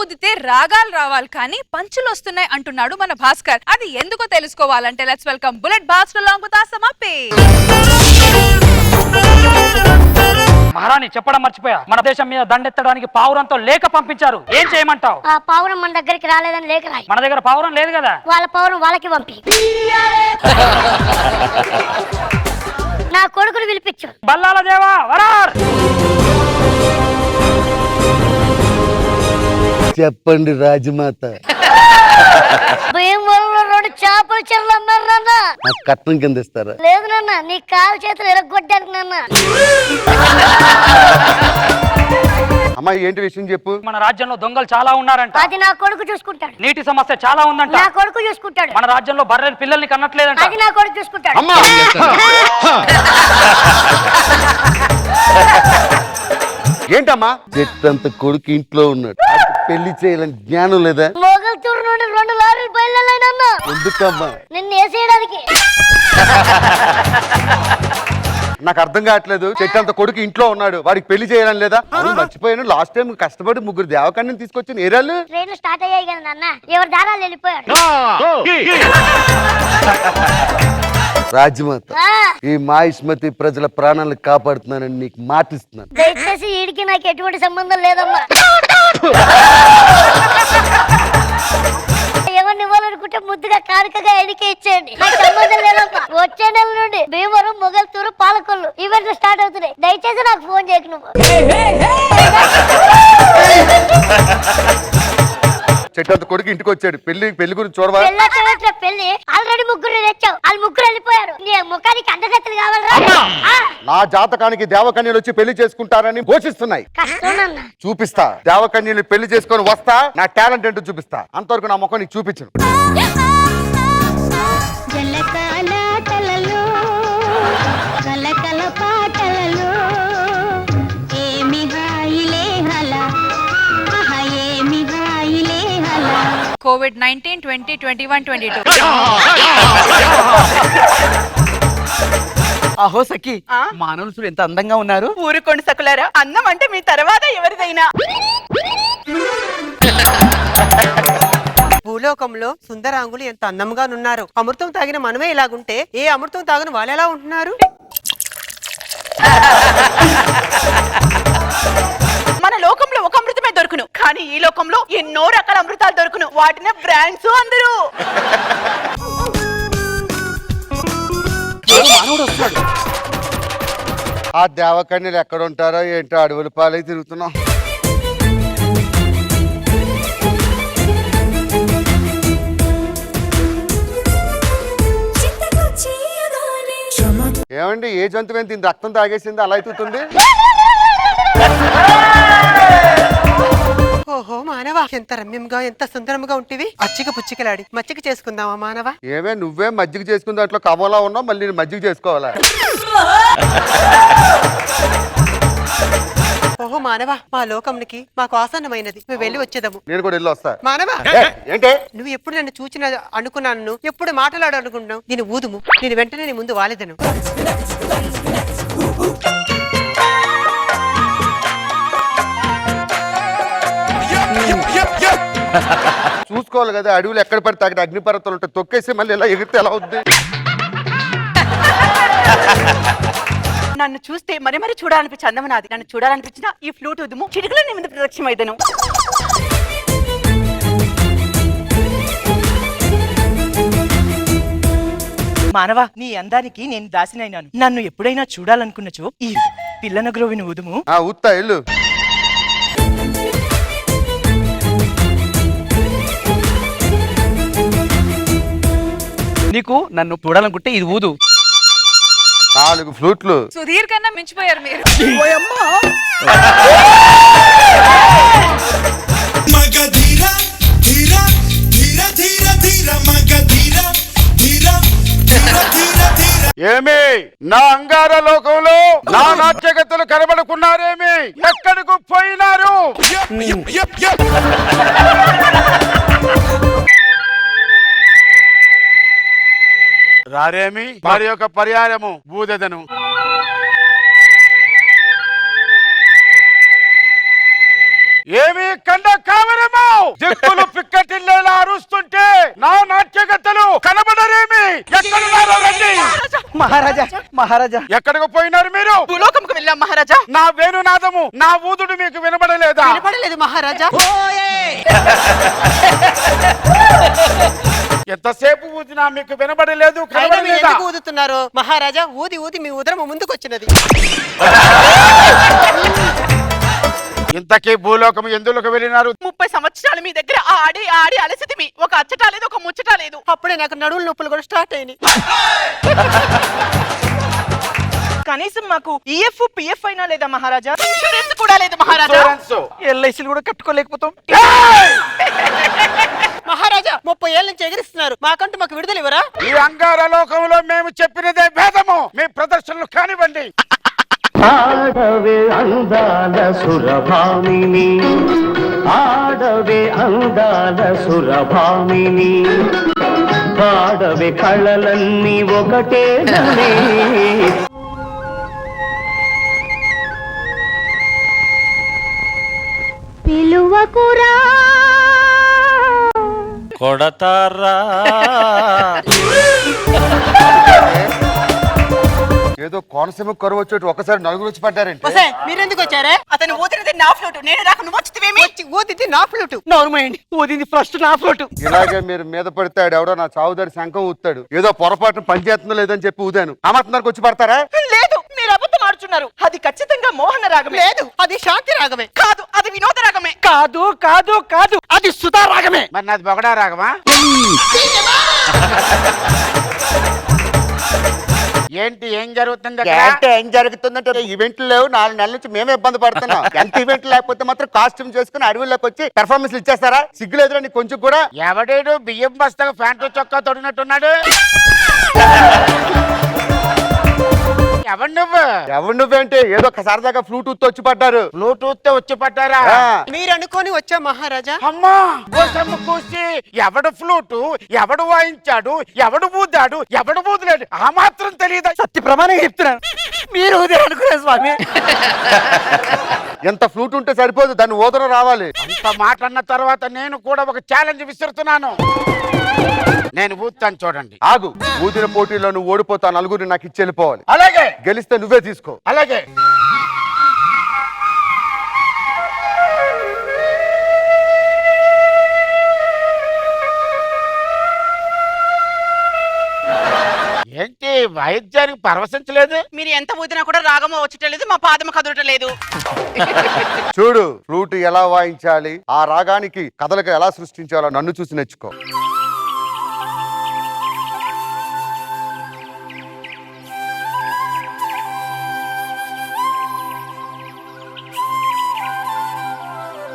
ఊదితే రాగాలు రావాలి కానీ పంచులు వస్తున్నాయి అంటున్నాడు మన భాస్కర్. అది ఎందుకో తెలుసుకోవాలంటే let's welcome bullet Bhaskar along with Asamapi. మహారాణి చెప్పడం మర్చిపోయా, మన దేశం మీద దండెత్తడానికి పావురంతో లేఖ పంపించారు. ఏం చేయమంటావు? ఆ పావురం మన దగ్గరికి రాలేదని లేఖ రాయి. మన దగ్గర పావురం లేదు కదా. వాళ్ళ పావురం వాళ్ళకి పంపి. నా కొడుకుని పిలిపించు. బల్లాల దేవా వరార్. చెప్పండి రాజమాత. భీమవరంలో 2 చేపల చెరువులు అమ్మారు నాన్న. నాకు కట్నం కింద ఇస్తారా? లేదు నాన్న, నీ కాలు చేతులు ఎరగొట్టడానికి నాన్న. అమ్మాయి ఏంటి విషయం చెప్పు. మన రాజ్యంలో దొంగలు చాలా ఉన్నారంట. అది నా కొడుకు చూసుకుంటాడు. నీటి సమస్య చాలా ఉందంట. నా కొడుకు చూసుకుంటాడు. మన రాజ్యంలో బర్రెల పిల్లల్ని కన్నట్లేదంట. అది నా కొడుకు చూసుకుంటాడు. అమ్మా ఏంటమ్మా? చెట్టంత కొడుకు ఇంట్లో ఉన్నాడు, పెళ్లి చేయాలని జ్ఞానం లేదా? మొగల్తూరు నుండి 2 లారీలు బయలుదేరాయనన్న. ఎందుకమ్మా? నిన్ను వేసేయడానికి. నాకు అర్థం కావట్లేదు. చెట్టంత కొడుకు ఇంట్లో ఉన్నాడు, వాడికి పెళ్లి చేయాలని లేదా? మర్చిపోయాను, లాస్ట్ టైం కష్టపడి 3 దేవకన్యని తీసుకొచ్చి నేరాలు. ట్రైన్లు స్టార్ట్ అయ్యాయి కదా నాన్న, ఎవరి దారాలు వెళ్ళిపోయాడు. రాజమాత, ఈ మాయిష్మతి ప్రజల ప్రాణాలను కాపాడుతున్నానని నీకు మాటిస్తున్నాను. దయచేసి వీడికి నాకు ఎటువంటి సంబంధం లేదమ్మా. ఎవరిని ఇవ్వాలనుకుంటే ముద్దుగా కానుకగా ఎన్నిక ఇచ్చేయండి, నాకు సంబంధం లేదమ్మా. వచ్చే నెల నుండి భీమవరం, మొగల్తూరు, పాలకొల్లు ఈవెంట్లు స్టార్ట్ అవుతున్నాయి. దయచేసి నాకు ఫోన్ చేయకు నువ్వు. చెట్టంత కొడుకు ఇంటికి వచ్చాడు, పెళ్లి గురించి చూడవా? పెళ్లి ఆల్రెడీ 3 తెచ్చావు, వాళ్ళు 3 వెళ్ళిపోయారు. నీ ముఖానికి అందగత్తెలు కావాలరా? నా జాతకానికి దేవకన్యలు వచ్చి పెళ్లి చేసుకుంటారని ఘోషిస్తున్నాయి. చూపిస్తా, దేవకన్యలు పెళ్లి చేసుకొని వస్తా, నా టాలెంట్ ఏంటో చూపిస్తా. అంతవరకు నా ముఖం నీకు చూపించను. COVID-19 2021 22. అహో సఖి, మానవులు ఎంత అందంగా ఉన్నారు. ఊరుకోండి సకులారా, అందం అంటే మీ తర్వాత ఎవరిదైనా. భూలోకంలో సుందరాంగులు ఎంత అందంగా ఉన్నారు. అమృతం తాగిన మనమే ఇలాగుంటే ఏ అమృతం తాగిన వాళ్ళు ఎలా ఉంటున్నారు? మన లోకంలో ఒక అమృతమే దొరుకును, కానీ ఈ లోకంలో ఎన్నో రకాల అమృతాలు దొరుకును. వాటినే బ్రాండ్స్ అందరూ. ఆ దేవకన్యలు ఎక్కడ ఉంటారో ఏంటో, అడవుల పాలై తిరుగుతున్నాం. ఏమండి, ఏ జంతువు ఎంత దీని రక్తం తాగేసింది అలా అవుతుంది? ఓహో మానవ, ఎంత రమ్యంగా ఎంత సుందరంగా ఉంటివి. అచ్చిక పుచ్చికలాడి మచ్చిక చేసుకుందామా మానవ? ఏమే, నువ్వే మజ్జిగ చేసుకున్న దాంట్లో కమలా ఉన్నావు, మళ్ళీ నేను మజ్జిగ చేసుకోవాలా? ఓహో మానవ, మా లోకంకి మాకు ఆసన్నమైనది, మేము వెళ్ళి వచ్చేదాము. నేను కూడా వెళ్ళి వస్తా. మానవ, ఏంటే నువ్వు ఎప్పుడు నన్ను చూచిన అనుకున్నాను, ఎప్పుడు మాట్లాడాలనుకుంటున్నావు. నేను ఊదుము, నేను వెంటనే నీ ముందు వాలేదను. చూసుకోవాలి కదా, అడవులు ఎక్కడ పడితే అక్కడ అగ్నిపర్వతాలు ఉంటాయి, తొక్కేసి మళ్ళీ ఎలా ఎగిరితే ఎలా అవుద్ది? నన్ను చూస్తే మరి మరి చూడాలనిపించి అందం నాది. నన్ను చూడాలనిపించిన ఈ ఫ్లూట్ ఉదుము, చిటికలో నీ ముందు ప్రదక్షిణమైదను. మానవ, నీ అందానికి నేను దాసినైనాను. నన్ను ఎప్పుడైనా చూడాలనుకున్నచో ఈ పిల్లన గ్రోవిని ఉదుము. ఊత్తా ఇల్లు. నీకు నన్ను చూడాలనుకుంటే ఇది ఊదు. 4 ఫ్లూట్లు. సుధీర్ కన్నా మించిపోయారు మీరు. ఏమి నా అంగార లోకంలో నా నాట్యగతులు కనబడుకున్నారేమి? ఎక్కడికి పోయినారు? రారేమి? మరి యొక్క పర్యాయము బూదెదను. ఏమి కండ కావరము దిక్కులు పిక్కటిల్లేలా అరుస్తుంటే నా నాట్యగత్తలు కనబడరేమి ఎక్కడున్నారో రండి మహారాజా మహారాజా ఎక్కడికి పోయినారు మీరు భూలోకంకు వెళ్ళాం మహారాజా. నా వేణునాదము నా ఊదుడు మీకు వినబడలేదా వినపడలేదు మహారాజా. ఎంతసేపు ఊదినా మీకు వినబడలేదు అయినా మీరు కనబడలేదా ఎందుకు ఊదుతున్నారు మహారాజా? ఊది ఊది మీ ఉదరం ముందుకు వచ్చినది. ఇంతకీ భూలోకం ఎందులోకి వెళ్ళినారు 30 సంవత్సరాలు మీ దగ్గర ఆడి ఆడి అలసితిమి. ఒక అచ్చట లేదు, ఒక ముచ్చట లేదు. అప్పుడే నాకు నడువుల నొప్పులు కూడా స్టార్ట్ అయినాయి. కనీసం మాకు ఈఎఫ్ పిఎఫ్ అయినా లేదా మహారాజా? ఇన్సూరెన్స్ కూడా లేదు మహారాజా. ఇన్సూరెన్స్. ఎల్ఐసీలు కూడా కట్టుకోలేకపోతాం. మహారాజా 30 ఏళ్ళ నుంచి ఎగిరిస్తున్నారు, మాకంటూ మాకు విడుదల ఇవ్వరా? ఈ అంగార లోకంలో మేము చెప్పినదే భేదము. మీ ప్రదర్శనలు కానివ్వండి. ఆడవే అందాల సురభామిని ఆడవే అందాల సురభామిని ఆడవే కళలన్నీ ఒకటే పిలువకురా కొడతారా ఏదో కోనసీమ కరువు వచ్చేట్టు ఒకసారి నలుగురు వచ్చి పడ్డారంటే వసే మీరెందుకు వచ్చారే? అతను ఊదినది నా ఫ్లూట్, నేను రాక నువ్వు వచ్చితివేమి? ఊదింది నా ఫ్లూట్. నోర్మైండి ఊదింది ఫస్ట్ నా ఫ్లోటు. ఇలాగే మీరు మీద పడతాడు ఎవడో నా చావుదారి శంఖం ఊతాడు ఏదో పొరపాటున పనిచేస్తుందో లేదని చెప్పి ఊదాను అమర్తనానికి వచ్చి పడతారా లేదు, మీరు అబద్ధం ఆడుతున్నారు. అది ఖచ్చితంగా మోహన రాగమే. లేదు, అది శాంతి రాగమే. కాదు, అది వినోద రాగమే. కాదు కాదు కాదు అది సుధా రాగమే. మరి నాది బొగడా రాగమా? ఏంటి ఏం జరుగుతుంది అక్కడ? అంటే ఏం జరుగుతుందంటే ఈవెంట్లు లేవు 4 నెలల నుంచి మేమే ఇబ్బంది పడుతున్నాం ఎంత ఈవెంట్ లేకపోతే మాత్రం కాస్ట్యూమ్ చేసుకుని అడవిలోకి వచ్చి పెర్ఫార్మెన్స్ ఇచ్చేస్తారా సిగ్గులేదురా నీకు కొంచెం కూడా ఎవడేడు బియ్యం బస్తాగా ప్యాంటు చొక్కా తొడిగినట్టున్నాడు? ఎవడు నువ్వు? ఎవరు నువ్వేంటి ఏదో ఒక సరదాగా ఫ్లూట్ వచ్చి పడ్డారు బ్లూటూత్ తో వచ్చి పడ్డారా? మీరు అనుకోని వచ్చా మహారాజా. అమ్మా కోసమ్మ కూసి ఎవడు ఫ్లూటు ఎవడు వాయించాడు ఎవడు ఊదాడు ఎవడు ఊదలేడు ఆ మాత్రం తెలియదా? సత్య ప్రమాణంగా చెప్తున్నాను మీరు ఊదే అనుకున్నారు స్వామి. ఎంత ఫ్లూట్ ఉంటే సరిపోదు దాన్ని ఓదరం రావాలి అంత మాట అన్న తర్వాత నేను కూడా ఒక ఛాలెంజ్ విసురుతున్నాను. నేను ఊతాను చూడండి. ఆగు ఊదిన పోటీలో నువ్వు ఓడిపోతా నలుగురిని నాకు ఇచ్చి వెళ్ళిపోవాలి అలాగే గెలిస్తే నువ్వే తీసుకో అలాగే. ఏంటి వాయిద్యానికి పరవశించలేదు? మీరు ఎంత ఊదినా కూడా రాగము వచ్చటలేదు, మా పాదము కదలటలేదు. చూడు ఫ్లూట్ ఎలా వాయించాలి ఆ రాగానికి కథలకు ఎలా సృష్టించాలో నన్ను చూసి నేర్చుకో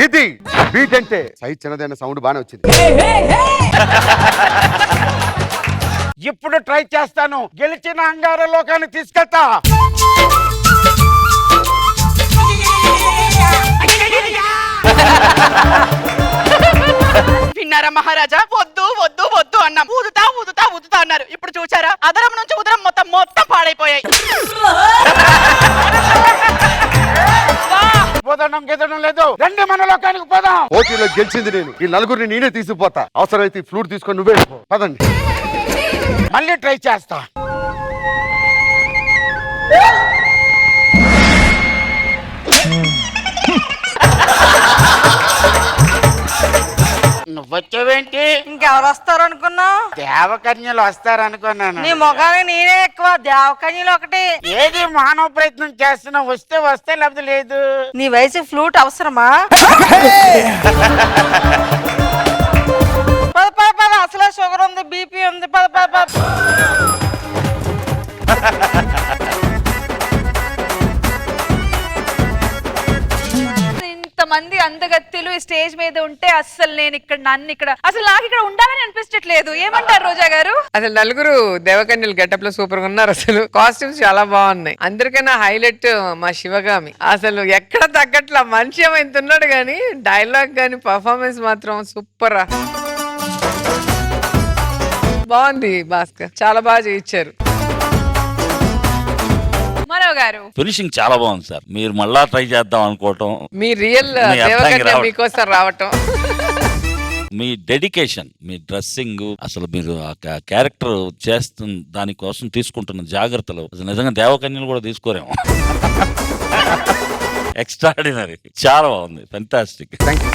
ఇది బీట్ అంటే సైజ్ చిన్నదైన సౌండ్ బానే వచ్చింది ఇప్పుడు ట్రై చేస్తాను. గెలిచిన అంగార లోకాన్ని తీసుకెళ్తా. విన్నారా మహారాజా? వద్దు వద్దు వద్దు అన్నాం. ఊదుతా ఊదుతా ఊదుతా అన్నారు. ఇప్పుడు చూసారా? అదరం నుంచి ఉదరం మొత్తం పాడైపోయాయి. పోదడం గెదడం లేదు. రండి మన లోకానికి పోదాం. పోటీలో గెలిచింది నేను ఈ నలుగురిని నేనే తీసుకుపోతా అవసరమైతే ఈ ఫ్లూట్ తీసుకొని నువ్వే వెళ్ళిపో. పదండి మళ్ళీ ట్రై చేస్తా. నువ్వొచ్చావేంటి? ఇంకెవరు వస్తారు అనుకున్నావు? దేవకన్యలు వస్తారనుకున్నాను. నీ ముఖానికి నేనే ఎక్కువ, దేవకన్యలు ఒకటి. ఏది మానవ ప్రయత్నం చేస్తున్నా వస్తే లేకపోతే లేదు. నీ వయసు ఫ్లూట్ అవసరమా? పద పద పద, అసలే షుగర్ ఉంది, బీపీ ఉంది. పద పద పద. ఇంతమంది అందగత్తెలు ఈ స్టేజ్ మీద ఉంటే అసలు నేను ఇక్కడ అసలు నాకు ఇక్కడ ఉండాలని అనిపించట్లేదు. ఏమంటారు రోజా గారు? అసలు నలుగురు దేవకన్యలు గెటప్ లో సూపర్ గా ఉన్నారు. అసలు కాస్ట్యూమ్స్ చాలా బాగున్నాయి. అందరికన్నా హైలైట్ మా శివగామి. అసలు ఎక్కడ తగ్గట్లా మనిషి ఏమో ఇంత ఉన్నాడు గానీ డైలాగ్ గానీ పర్ఫార్మెన్స్ మాత్రం సూపర్. బాగుంది భాస్కర్, చాలా బాగా చేయించారు. మరో గారు? ఫినిషింగ్ చాలా బాగుంది సార్. మీరు మళ్ళా ట్రై చేద్దాం అనుకోవటం, మీ రియల్ మీ అర్థానికి దేవకన్య రావడం. మీకోసం రావటం. మీ డెడికేషన్, మీ డ్రెస్సింగ్, అసలు మీరు ఆ క్యారెక్టర్ చేస్తున్న దానికోసం తీసుకుంటున్న జాగ్రత్తలు అసలు నిజంగా దేవకన్యలు కూడా తీసుకోరేమో. ఎక్స్ట్రాడినరీ, చాలా బాగుంది, ఫెంటాస్టిక్. Thank you.